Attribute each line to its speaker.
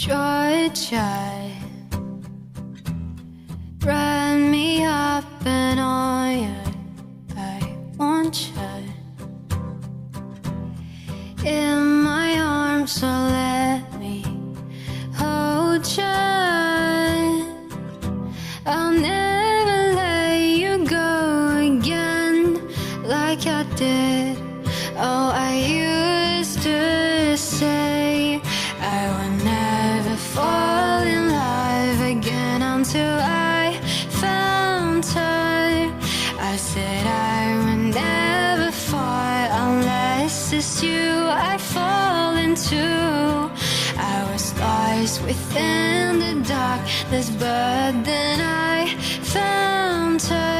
Speaker 1: Georgia, wrap me up in all you. I want you in my arms, so let me hold you. I'll never let you go again like I did. Oh, I used to say I would never fall in love again until I found her. I said I would never fall unless it's you I fall into. I was lost within the darkness, but then I found her.